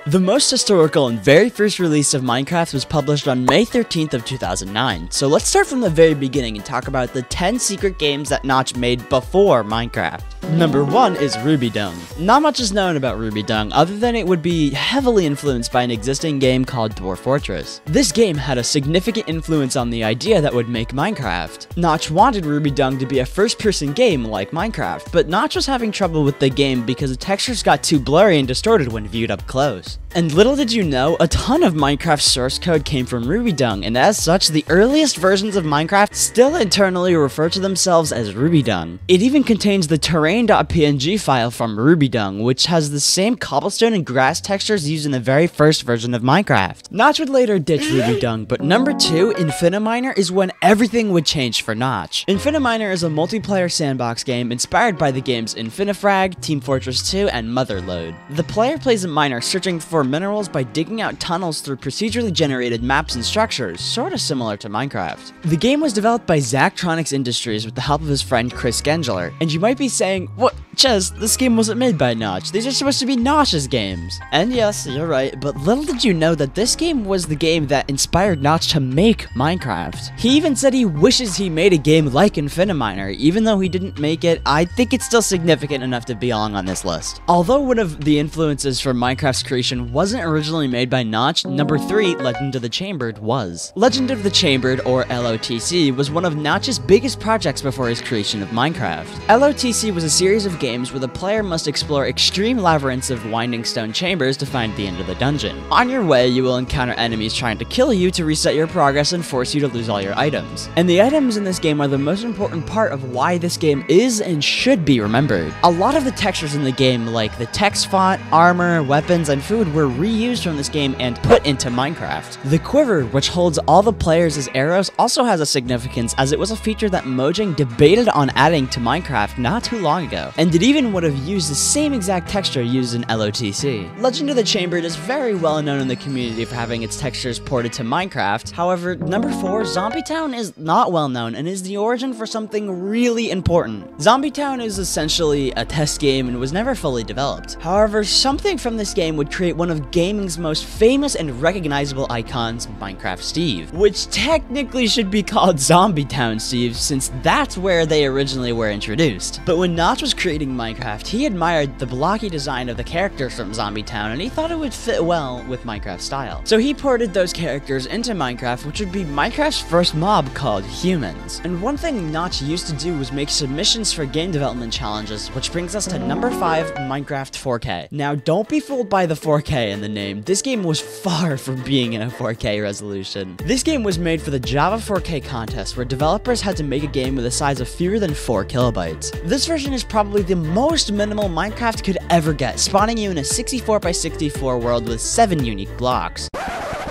The most historical and very first release of Minecraft was published on May 13th of 2009, so let's start from the very beginning and talk about the 10 secret games that Notch made before Minecraft. Number 1 is RubyDung. Not much is known about RubyDung other than it would be heavily influenced by an existing game called Dwarf Fortress. This game had a significant influence on the idea that would make Minecraft. Notch wanted RubyDung to be a first-person game like Minecraft, but Notch was having trouble with the game because the textures got too blurry and distorted when viewed up close. And little did you know, a ton of Minecraft's source code came from RubyDung, and as such, the earliest versions of Minecraft still internally refer to themselves as RubyDung. It even contains the terrain.png file from RubyDung, which has the same cobblestone and grass textures used in the very first version of Minecraft. Notch would later ditch RubyDung, but number 2, Infiniminer, is when everything would change for Notch. Infiniminer is a multiplayer sandbox game inspired by the games Infinifrag, Team Fortress 2, and Motherlode. The player plays a miner searching for minerals by digging out tunnels through procedurally generated maps and structures, sorta similar to Minecraft. The game was developed by Zachtronics Industries with the help of his friend Chris Gengler, and you might be saying, what? Chess, this game wasn't made by Notch. These are supposed to be Notch's games. And yes, you're right, but little did you know that this game was the game that inspired Notch to make Minecraft. He even said he wishes he made a game like Infiniminer. Even though he didn't make it, I think it's still significant enough to belong on this list. Although one of the influences for Minecraft's creation wasn't originally made by Notch, number 3, Legend of the Chambered, was. Legend of the Chambered, or LOTC, was one of Notch's biggest projects before his creation of Minecraft. LOTC was a series of games where the player must explore extreme labyrinths of winding stone chambers to find the end of the dungeon. On your way, you will encounter enemies trying to kill you to reset your progress and force you to lose all your items. And the items in this game are the most important part of why this game is and should be remembered. A lot of the textures in the game, like the text font, armor, weapons, and food, were reused from this game and put into Minecraft. The quiver, which holds all the players as arrows, also has a significance as it was a feature that Mojang debated on adding to Minecraft not too long ago, and it even would have used the same exact texture used in LOTC. Legend of the Chambered is very well known in the community for having its textures ported to Minecraft. However, number 4, Zombie Town is not well known and is the origin for something really important. Zombie Town is essentially a test game and was never fully developed. However, something from this game would create one of gaming's most famous and recognizable icons, Minecraft Steve, which technically should be called Zombie Town Steve since that's where they originally were introduced. But when Notch was creating Minecraft, he admired the blocky design of the characters from Zombie Town and he thought it would fit well with Minecraft style. So he ported those characters into Minecraft, which would be Minecraft's first mob called humans. And one thing Notch used to do was make submissions for game development challenges, which brings us to number 5, Minecraft 4K. Now don't be fooled by the 4K in the name. This game was far from being in a 4K resolution. This game was made for the Java 4K contest where developers had to make a game with a size of fewer than 4 kilobytes. This version is probably the most minimal Minecraft could ever get, spawning you in a 64 by 64 world with 7 unique blocks.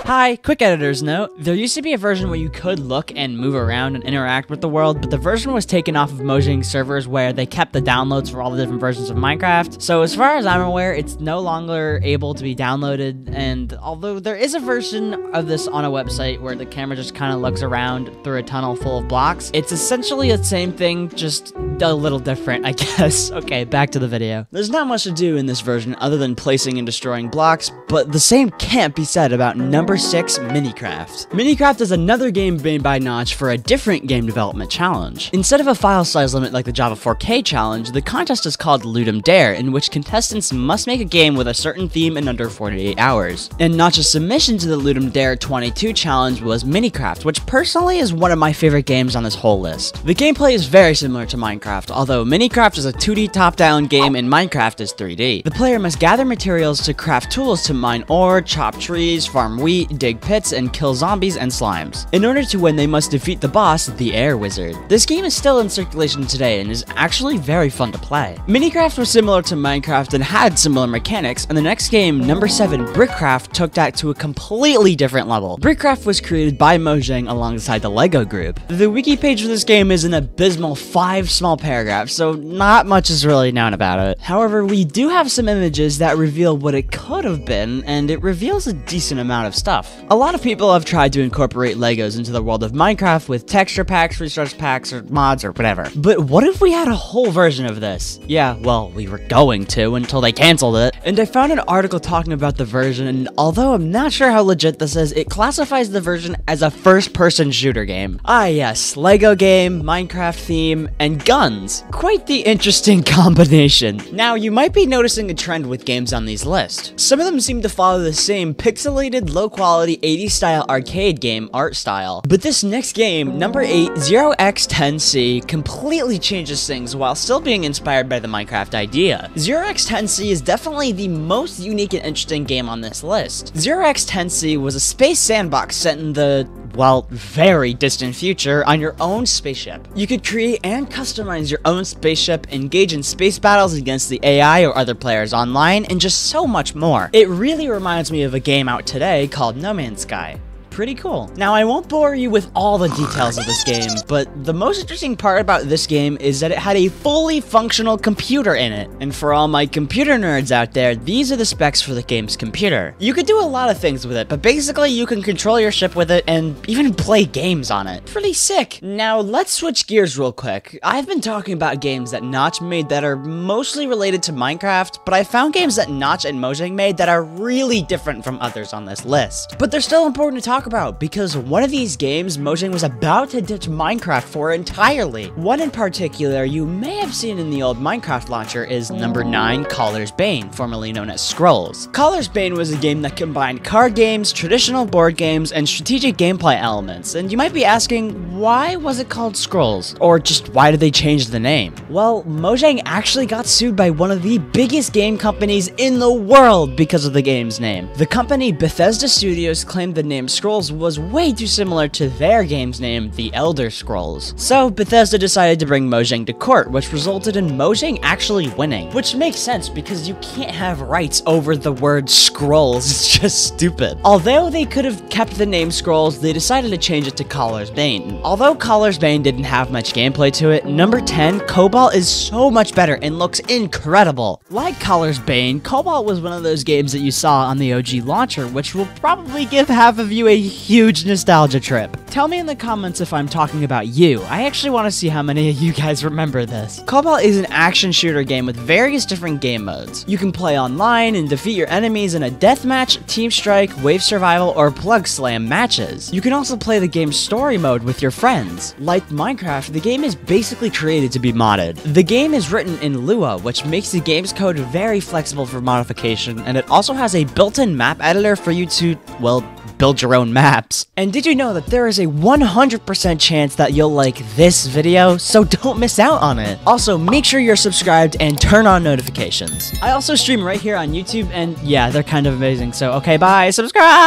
Hi, quick editor's note. There used to be a version where you could look and move around and interact with the world, but the version was taken off of Mojang's servers where they kept the downloads for all the different versions of Minecraft. So as far as I'm aware, it's no longer able to be downloaded, and although there is a version of this on a website where the camera just kind of looks around through a tunnel full of blocks, it's essentially the same thing, just a little different, I guess. Okay, back to the video. There's not much to do in this version other than placing and destroying blocks, but the same can't be said about number 6, Minicraft. Minicraft is another game made by Notch for a different game development challenge. Instead of a file size limit like the Java 4K challenge, the contest is called LOTC Dare, in which contestants must make a game with a certain theme in under 48 hours. And Notch's submission to the LOTC Dare 22 challenge was Minicraft, which personally is one of my favorite games on this whole list. The gameplay is very similar to Minecraft, although Minicraft is a 2D top-down game and Minecraft is 3D. The player must gather materials to craft tools to mine ore, chop trees, farm wheat, dig pits, and kill zombies and slimes. In order to win, they must defeat the boss, the Air Wizard. This game is still in circulation today and is actually very fun to play. Minicraft was similar to Minecraft and had similar mechanics, and the next game, number 7, Brickcraft, took that to a completely different level. Brickcraft was created by Mojang alongside the LEGO Group. The wiki page for this game is an abysmal 5 small paragraphs, so not much is really known about it. However, we do have some images that reveal what it could have been, and it reveals a decent amount of stuff. stuff. A lot of people have tried to incorporate Legos into the world of Minecraft with texture packs, resource packs, or mods, or whatever. But what if we had a whole version of this? Yeah, well, we were going to until they canceled it. And I found an article talking about the version, and although I'm not sure how legit this is, it classifies the version as a first-person shooter game. Ah yes, Lego game, Minecraft theme, and guns. Quite the interesting combination. Now, you might be noticing a trend with games on these lists. Some of them seem to follow the same pixelated, low-quality 80s style arcade game art style. But this next game, number 8, 0x10C, completely changes things while still being inspired by the Minecraft idea. 0x10C is definitely the most unique and interesting game on this list. 0x10C was a space sandbox set in the, well, very distant future on your own spaceship. You could create and customize your own spaceship, engage in space battles against the AI or other players online, and just so much more. It really reminds me of a game out today called No Man's Sky. Pretty cool. Now, I won't bore you with all the details of this game, but the most interesting part about this game is that it had a fully functional computer in it. And for all my computer nerds out there, these are the specs for the game's computer. You could do a lot of things with it, but basically you can control your ship with it and even play games on it. Pretty sick. Now, let's switch gears real quick. I've been talking about games that Notch made that are mostly related to Minecraft, but I found games that Notch and Mojang made that are really different from others on this list. But they're still important to talk about because one of these games Mojang was about to ditch Minecraft for entirely. One in particular you may have seen in the old Minecraft launcher is number 9, Caller's Bane, formerly known as Scrolls. Caller's Bane was a game that combined card games, traditional board games, and strategic gameplay elements, and you might be asking, why was it called Scrolls? Or just why did they change the name? Well, Mojang actually got sued by one of the biggest game companies in the world because of the game's name. The company Bethesda Studios claimed the name Scrolls was way too similar to their game's name, The Elder Scrolls. So Bethesda decided to bring Mojang to court, which resulted in Mojang actually winning. Which makes sense because you can't have rights over the word Scrolls, it's just stupid. Although they could have kept the name Scrolls, they decided to change it to Caller's Bane. Although Caller's Bane didn't have much gameplay to it, number 10, Cobalt is so much better and looks incredible. Like Caller's Bane, Cobalt was one of those games that you saw on the OG launcher, which will probably give half of you a huge nostalgia trip. Tell me in the comments if I'm talking about you. I actually want to see how many of you guys remember this. Cobalt is an action shooter game with various different game modes. You can play online and defeat your enemies in a deathmatch, team strike, wave survival, or plug slam matches. You can also play the game's story mode with your friends. Like Minecraft, the game is basically created to be modded. The game is written in Lua, which makes the game's code very flexible for modification, and it also has a built-in map editor for you to, well, build your own maps. And did you know that there is a 100% chance that you'll like this video, so don't miss out on it. Also, make sure you're subscribed and turn on notifications. I also stream right here on YouTube, and yeah, they're kind of amazing, so okay, bye, subscribe!